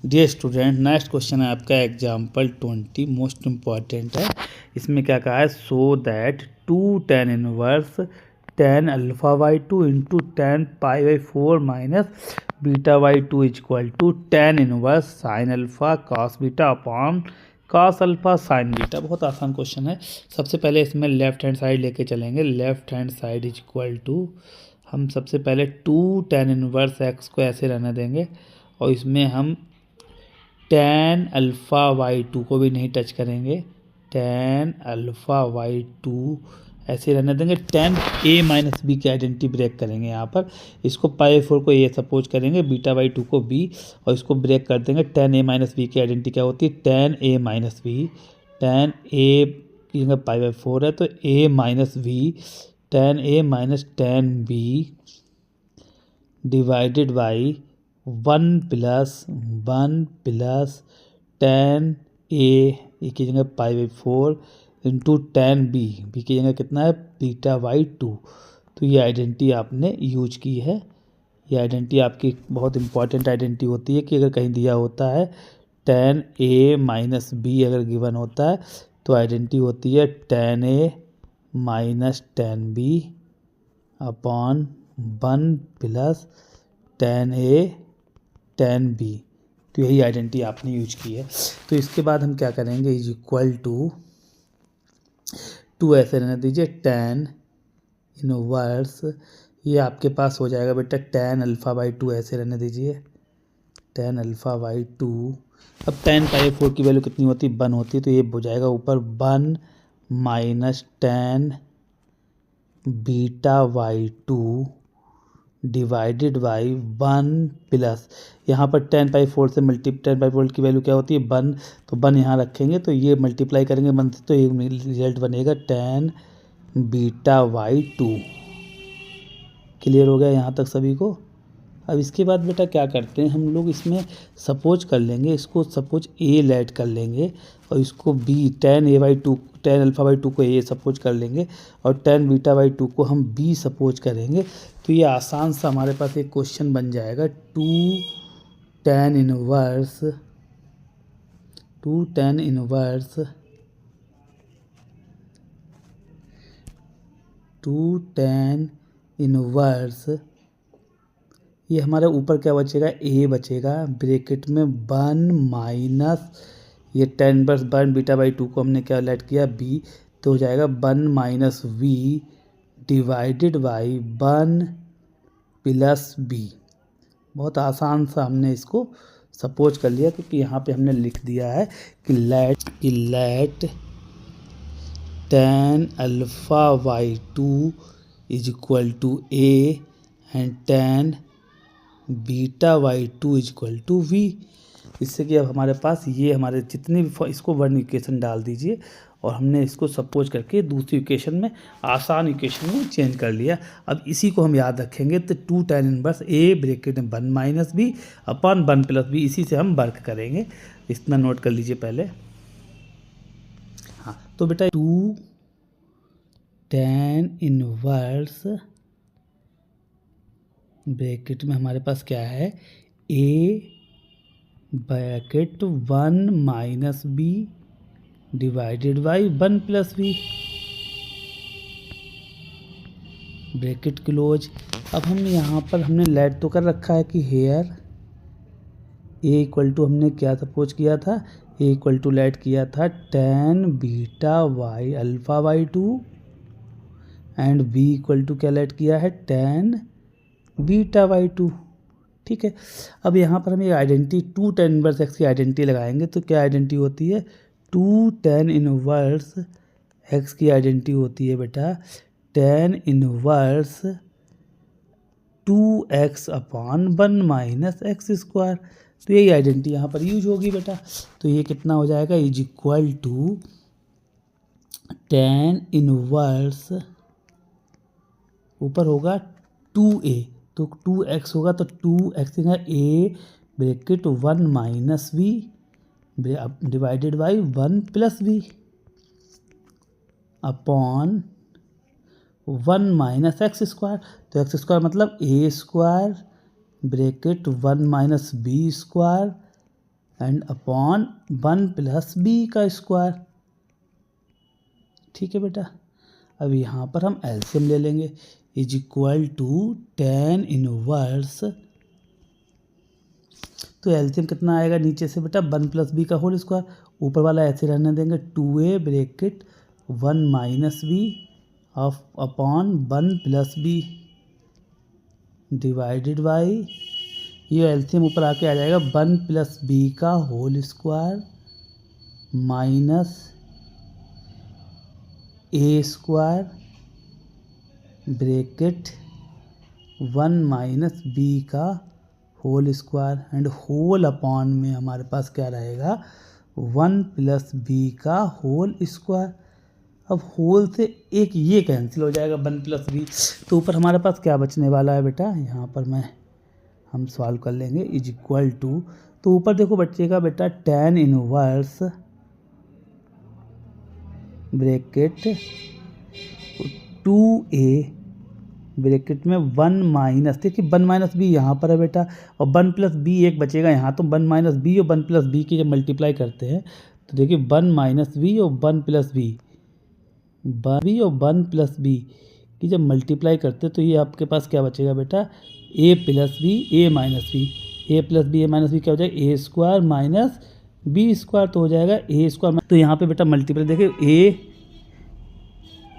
Dear student, next question है आपका example 20, most important है। इसमें क्या कहा है, so that 2 tan inverse tan alpha by 2 into tan pi by 4 minus beta by 2 is equal to tan inverse sine alpha cos beta upon cos alpha sine beta. बहुत आसान question है। सबसे पहले इसमें लेफ्ट हैंड साइड लेके चलेंगे। Left hand side is equal to, हम सबसे पहले 2 tan इनवर्स एक्स को ऐसे रहने देंगे और इसमें हम tan अल्फ़ा वाई 2 को भी नहीं टच करेंगे। tan अल्फ़ा वाई 2 ऐसे रहने देंगे। tan a माइनस बी की आइडेंटिटी ब्रेक करेंगे यहाँ पर। इसको पाई 4 को a सपोज करेंगे, बीटा बाई 2 को b और इसको ब्रेक कर देंगे। tan a माइनस बी की आइडेंटिटी क्या होती है, tan a minus b. tan a की जगह पाई बाई 4 है तो a minus b, tan a minus tan b divided by 1 plus tan a की जगह pi by 4 into tan b की जगह कितना है, बीटा बाई 2। तो ये आइडेंटिटी आपने यूज की है। ये आइडेंटिटी आपकी बहुत इंपॉर्टेंट आइडेंटिटी होती है कि अगर कहीं दिया होता है tan a माइनस बी अगर गिवन होता है तो आइडेंटिटी होती है tan a minus tan b upon 1 plus tan a tan b। तो यही आइडेंटिटी आपने यूज की है। तो इसके बाद हम क्या करेंगे, इज इक्वल टू ऐसे रहने दीजिए tan इनवर्स, ये आपके पास हो जाएगा बेटा tan अल्फ़ा बाई 2 ऐसे रहने दीजिए, tan अल्फ़ा बाई 2। अब tan पाई 4 की वैल्यू कितनी होती है, 1 होती है, तो ये हो जाएगा ऊपर 1 minus tan beta by 2 divided by 1 plus, यहाँ पर tan पाई 4 से tan पाई 4 की वैल्यू क्या होती है, 1, तो 1 यहाँ रखेंगे तो ये मल्टीप्लाई करेंगे 1 से तो ये रिजल्ट बनेगा tan बीटा बाई 2। क्लियर हो गया यहाँ तक सभी को। अब इसके बाद बेटा क्या करते हैं हम लोग, इसमें सपोज कर लेंगे, इसको सपोज a लेट कर लेंगे और इसको b tan a by 2, tan alpha by 2 को a सपोज कर लेंगे और tan बीटा बाई 2 को हम b सपोज करेंगे। तो ये आसान सा हमारे पास एक क्वेश्चन बन जाएगा, 2 tan inverse 2 tan inverse 2 tan inverse, ये हमारे ऊपर क्या बचेगा, a बचेगा ब्रैकेट में 1 माइनस ये tan इनवर्स 1 बीटा बाई 2 को हमने क्या लेट किया b, तो हो जाएगा 1 minus v divided by 1 plus b। बहुत आसान सा हमने इसको सपोज कर लिया क्योंकि यहाँ पे हमने लिख दिया है कि let tan alpha by 2 is equal to a and tan beta by 2 is equal to v। इससे कि अब हमारे पास ये हमारे जितने भी, इसको वन इक्वेशन डाल दीजिए और हमने इसको सपोज करके दूसरी इक्वेशन में, आसान इक्वेशन में चेंज कर लिया। अब इसी को हम याद रखेंगे तो 2 tan इनवर्स a ब्रैकेट में 1 minus b upon 1 plus b, इसी से हम वर्क करेंगे। इतना नोट कर लीजिए पहले। हाँ तो बेटा 2 tan इनवर्स ब्रैकेट में हमारे पास क्या है, a bracket 1 minus b divided by 1 plus b bracket close. अब हम यहाँ पर हमने लेट तो कर रखा है कि हेयर a इक्वल टू, हमने क्या सपोज किया था, a इक्वल टू लेट किया था tan beta by alpha by 2 and b equal to क्या लेट किया है, tan बीटा बाई 2। ठीक है। अब यहाँ पर हम ये आइडेंटिटी 2 tan इनवर्स x की आइडेंटिटी लगाएंगे तो क्या आइडेंटिटी होती है, 2 tan इनवर्स x की आइडेंटिटी होती है बेटा tan inverse 2x upon 1 minus x square. तो यही आइडेंटिटी यहाँ पर यूज होगी बेटा। तो ये कितना हो जाएगा, is equal to tan inverse, ऊपर होगा 2a तो 2x होगा तो 2x a bracket 1 minus b divided by 1 plus b upon 1 minus x square. तो एक्स स्क्वायर मतलब a square bracket 1 minus b square and upon 1 plus b का square. ठीक है बेटा, अब यहाँ पर हम एलसीएम ले लेंगे, is equal to tan inverse, तो एलसीएम कितना आएगा नीचे से बेटा 1 प्लस बी का होल स्क्वायर, ऊपर वाला ऐसे रहने देंगे 2a bracket 1 minus b of upon 1 plus b divided by, ये एलसीएम ऊपर आके आ जाएगा 1 प्लस बी का whole square minus a square bracket 1 minus b का whole square and whole upon में हमारे पास क्या रहेगा 1 प्लस बी का होल स्क्वायर। अब होल से एक ये कैंसिल हो जाएगा 1 प्लस बी, तो ऊपर हमारे पास क्या बचने वाला है बेटा, यहाँ पर हम सॉल्व कर लेंगे, इज इक्वल टू, तो ऊपर देखो बचेगा बेटा tan inverse bracket 2a bracket में 1 माइनस, देखिए 1 माइनस बी यहाँ पर है बेटा, और 1 प्लस बी एक बचेगा यहाँ, तो 1 माइनस बी और 1 प्लस बी की जब मल्टीप्लाई करते हैं तो देखिए 1 माइनस बी और 1 प्लस बी और 1 प्लस बी की जब मल्टीप्लाई करते हैं तो ये आपके पास क्या बचेगा बेटा ए प्लस बी ए माइनस बी, ए प्लस बी ए माइनस बी क्या हो जाएगा ए स्क्वायर माइनस बी स्क्वायर, तो हो जाएगा ए स्क्वायर। तो यहाँ पे बेटा मल्टीप्लाई देखिए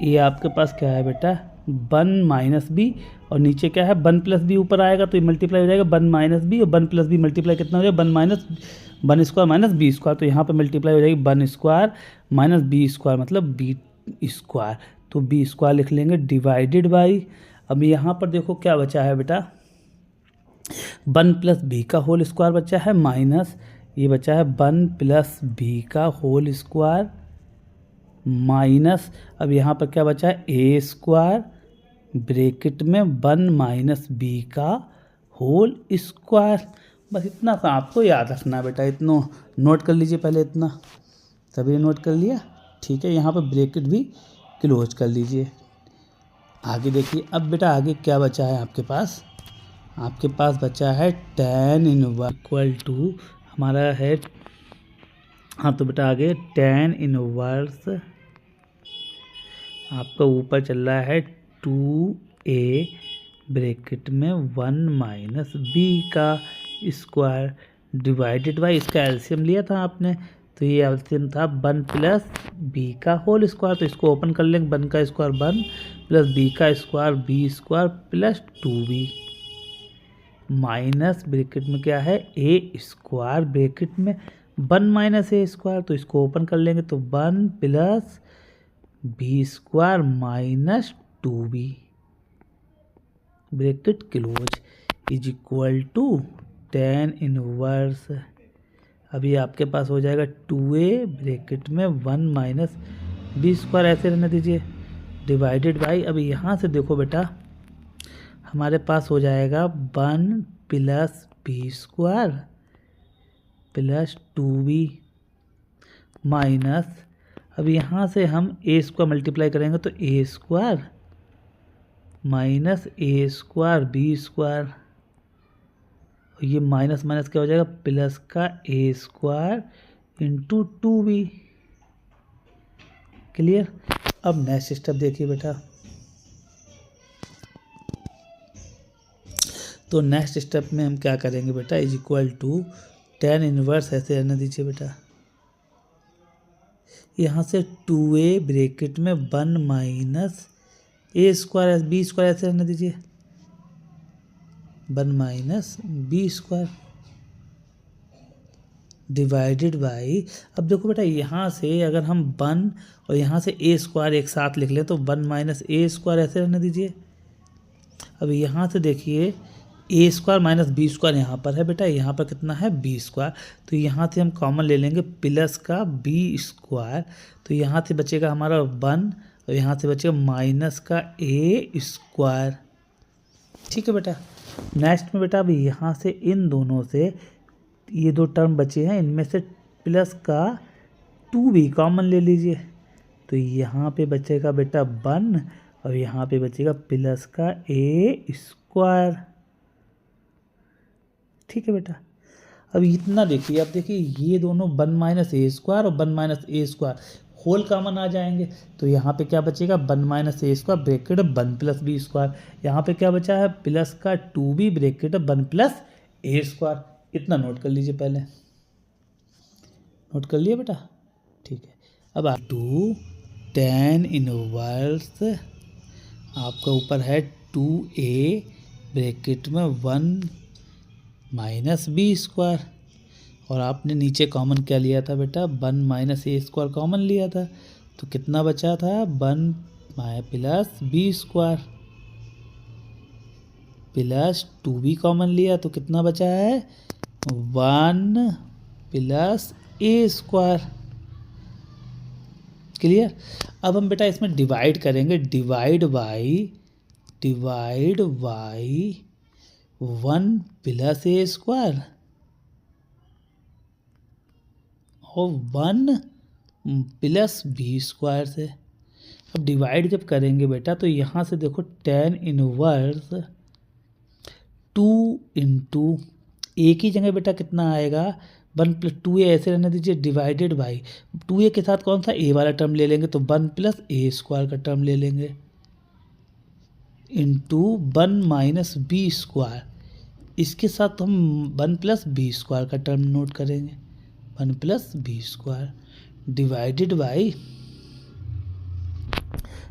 ए आपके पास क्या है बेटा 1 माइनस बी और नीचे क्या है 1 प्लस बी ऊपर आएगा तो ये मल्टीप्लाई हो जाएगा 1 माइनस बी और 1 प्लस बी मल्टीप्लाई कितना हो जाएगा 1 minus 1 square minus b square, तो यहाँ पे मल्टीप्लाई हो जाएगी 1 स्क्वायर माइनस बी स्क्वायर मतलब बी स्क्वायर, तो बी स्क्वायर लिख लेंगे डिवाइडेड बाई, अब यहाँ पर देखो क्या बचा है बेटा 1 प्लस बी का होल स्क्वायर बचा है माइनस ये बचा है 1 प्लस बी का होल स्क्वायर माइनस, अब यहाँ पर क्या बचा है ए स्क्वायर ब्रैकेट में 1 माइनस बी का होल स्क्वायर। बस इतना सा आपको याद रखना है बेटा, इतना नोट कर लीजिए पहले, इतना सभी नोट कर लिया, ठीक है। यहाँ पर ब्रैकेट भी क्लोज कर लीजिए। आगे देखिए, अब बेटा आगे क्या बचा है आपके पास बचा है tan इनवर्स इक्वल टू हमारा है, हाँ तो बेटा आगे tan इनवर्स आपका ऊपर चल रहा है 2a ब्रैकेट में 1 माइनस बी का स्क्वायर डिवाइडेड बाई, इसका एलसीएम लिया था आपने, तो ये एलसीएम था 1 प्लस बी का होल स्क्वायर, तो इसको ओपन कर लेंगे 1 का स्क्वायर 1 प्लस बी का square b square plus 2b minus bracket में क्या है ए स्क्वायर ब्रैकेट में 1 माइनस ए स्क्वायर, तो इसको ओपन कर लेंगे तो 1 plus b square minus 2b bracket close is equal to tan inverse, अभी आपके पास हो जाएगा 2a ब्रैकेट में 1 माइनस बी स्क्वायर ऐसे रहने दीजिए डिवाइडेड बाई, अभी यहाँ से देखो बेटा हमारे पास हो जाएगा 1 plus b square plus 2b minus, अब यहाँ से हम ए स्क्वायर मल्टीप्लाई करेंगे तो a square minus a square b square, ये माइनस माइनस क्या हो जाएगा प्लस का a square into 2b। Clear. अब नेक्स्ट स्टेप देखिए बेटा, तो नेक्स्ट स्टेप में हम क्या करेंगे बेटा is equal to tan inverse ऐसे रहने दीजिए बेटा, यहाँ से 2a ब्रैकेट में 1 minus a square b square ऐसे रहने दीजिए 1 minus b square divided by, अब देखो बेटा यहाँ से अगर हम 1 और यहाँ से ए स्क्वायर एक साथ लिख लें तो 1 माइनस ए स्क्वायर ऐसे रहने दीजिए। अब यहाँ से देखिए ए स्क्वायर माइनस बी स्क्वायर यहाँ पर है बेटा, यहाँ पर कितना है बी स्क्वायर, तो यहाँ से हम कॉमन ले लेंगे प्लस का बी स्क्वायर, तो यहाँ से बचेगा हमारा 1 और यहाँ से बचेगा माइनस का ए स्क्वायर। ठीक है बेटा। नेक्स्ट में बेटा अब यहाँ से इन दोनों से ये दो टर्म बचे हैं, इनमें से प्लस का 2b कॉमन ले लीजिए, तो यहाँ पे बचेगा बेटा 1 और यहाँ पे बचेगा प्लस का ए स्क्वायर। ठीक है बेटा। अब इतना देखिए, अब देखिए ये दोनों 1 माइनस ए स्क्वायर और 1 minus a square whole common आ जाएंगे, तो यहाँ पे क्या बचेगा 1 minus a square bracket 1 plus b square. यहाँ पे क्या बचा है प्लस का 2b bracket 1 plus a square. इतना नोट कर लीजिए, पहले नोट कर लिया बेटा, ठीक है। अब 2 tan इनवर्स आपका ऊपर है 2a ब्रैकेट में 1 माइनस बी स्क्वायर, और आपने नीचे कॉमन क्या लिया था बेटा 1 माइनस ए स्क्वायर कॉमन लिया था, तो कितना बचा था 1 plus b square plus 2b common लिया तो कितना बचा है 1 प्लस ए स्क्वायर। क्लियर। अब हम बेटा इसमें डिवाइड करेंगे, divide by 1 plus a square और 1 प्लस बी स्क्वायर से। अब डिवाइड जब करेंगे बेटा तो यहाँ से देखो tan इनवर्स 2 इंटू ए की जगह बेटा कितना आएगा 1 प्लस 2a ऐसे रहने दीजिए, डिवाइडेड बाई 2a के साथ कौन सा a वाला टर्म ले लेंगे तो 1 प्लस ए स्क्वायर का टर्म ले लेंगे इंटू 1 माइनस बी स्क्वायर, इसके साथ हम 1 प्लस बी स्क्वायर का टर्म नोट करेंगे 1 plus b square divided by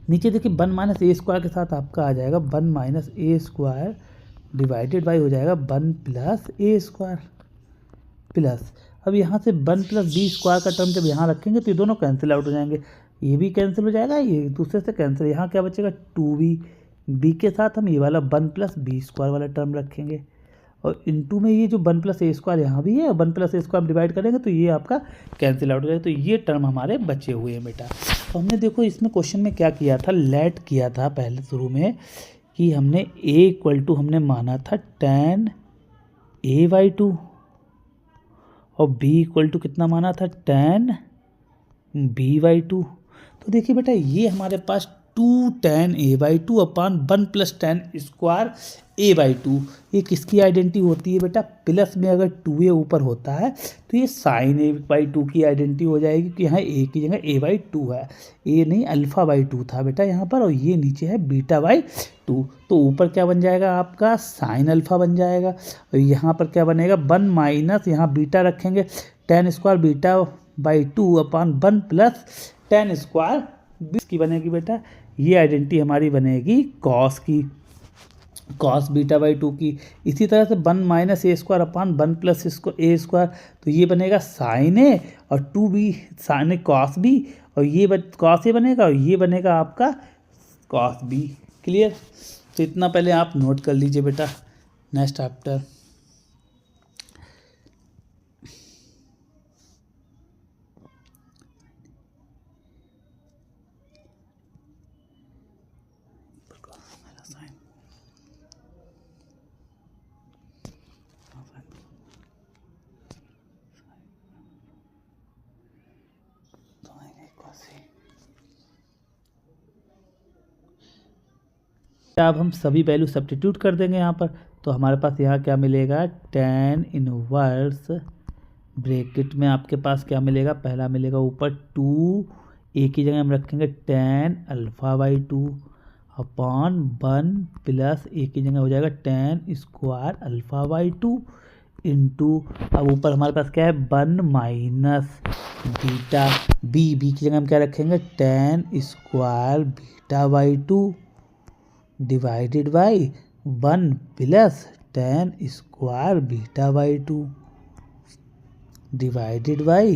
नीचे देखिए 1 माइनस ए स्क्वायर के साथ आपका आ जाएगा 1 minus a square divided by हो जाएगा 1 प्लस ए स्क्वायर प्लस। अब यहाँ से 1 प्लस बी स्क्वायर का टर्म जब यहाँ रखेंगे तो ये दोनों कैंसिल आउट हो जाएंगे, ये भी कैंसिल हो जाएगा, ये दूसरे से कैंसिल। यहाँ क्या बचेगा 2b, बी के साथ हम ये वाला 1 प्लस बी स्क्वायर वाला टर्म रखेंगे और इनटू में ये जो 1 प्लस ए स्क्वायर यहाँ भी है, 1 प्लस ए स्क्वायर डिवाइड करेंगे तो ये आपका कैंसिल आउट हो जाएगा। तो ये टर्म हमारे बचे हुए हैं बेटा। तो हमने देखो इसमें क्वेश्चन में क्या किया था, लेट किया था पहले शुरू में कि हमने a इक्वल टू हमने माना था tan a/2 और b इक्वल टू कितना माना था tan b/2। तो देखिए बेटा ये हमारे पास 2 tan a/2 अपान 1 प्लस tan स्क्वायर a/2, ये किसकी आइडेंटिटी होती है बेटा, प्लस में अगर 2a ऊपर होता है तो ये साइन a/2 की आइडेंटिटी हो जाएगी कि यहाँ a की जगह a/2 है, a नहीं अल्फ़ा/2 था बेटा यहाँ पर, और ये नीचे है बीटा/2, तो ऊपर क्या बन जाएगा आपका साइन अल्फ़ा बन जाएगा और यहाँ पर क्या बनेगा 1 माइनस यहाँ बीटा रखेंगे tan स्क्वायर बीटा/2 अपान 1 प्लस tan स्क्वायर की बनेगी बेटा, ये आइडेंटिटी हमारी बनेगी कॉस की, कॉस बीटा/2 की। इसी तरह से 1 minus a square upon 1 plus इसको ए स्क्वायर, तो ये बनेगा साइन ए और 2b साइन ए कॉस बी, और ये कॉस ए बनेगा और ये बनेगा आपका कॉस बी। क्लियर। तो इतना पहले आप नोट कर लीजिए बेटा। नेक्स्ट आफ्टर अब हम सभी वैल्यू सब्स्टिट्यूट कर देंगे यहाँ पर, तो हमारे पास यहाँ क्या मिलेगा tan इनवर्स ब्रैकेट में आपके पास क्या मिलेगा, पहला मिलेगा ऊपर 2 a की जगह हम रखेंगे tan अल्फ़ा/2 अपॉन 1 प्लस a की जगह हो जाएगा tan स्क्वायर अल्फ़ा/2 इंटू, अब ऊपर हमारे पास क्या है 1 माइनस बीटा, b की जगह हम क्या रखेंगे tan square beta divided by 1 plus tan square beta divided by,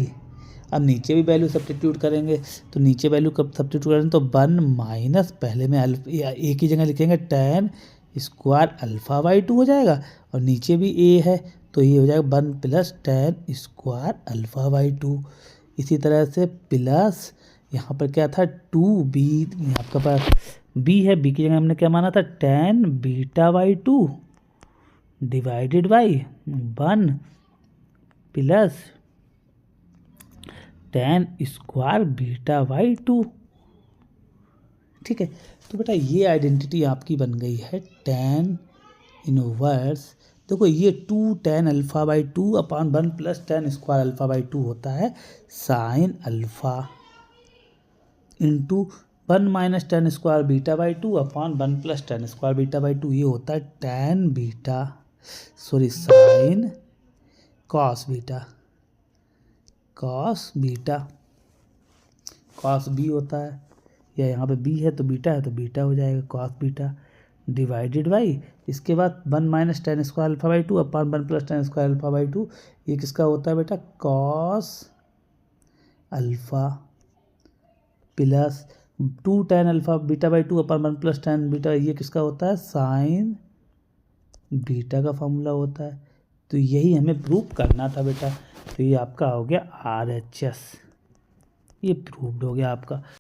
अब नीचे भी वैल्यू सब्स्टिट्यूट करेंगे, तो नीचे वैल्यू कब सब्स्टिट्यूट करेंगे तो 1 माइनस पहले में ए की जगह लिखेंगे tan स्क्वायर अल्फ़ा/2 हो जाएगा और नीचे भी ए है तो ये हो जाएगा 1 प्लस tan स्क्वायर अल्फ़ा/2। इसी तरह से प्लस यहाँ पर क्या था 2b, आपका पास b है, b की जगह हमने क्या माना था tan beta divided by 1 plus tan square beta. ठीक है। तो बेटा ये आइडेंटिटी आपकी बन गई है tan इनवर्स देखो ये 2 tan α/2 अपॉन 1 + tan² α/2 होता है sine alpha into 1 - tan² β/2 upon 1 + tan² β/2 ये होता है tan beta sine cos beta cos b होता है, या यहाँ पे बी है तो बीटा हो जाएगा कॉस बीटा डिवाइडेड बाई इसके बाद 1 - tan² α/2 अपॉन 1 + tan² α/2 ये किसका होता है beta cos alpha plus 2 tan α β/2 upon 1 + tan beta ये किसका होता है साइन बीटा का फॉर्मूला होता है। तो यही हमें प्रूव करना था बेटा। तो ये आपका हो गया RHS, ये प्रूव्ड हो गया आपका।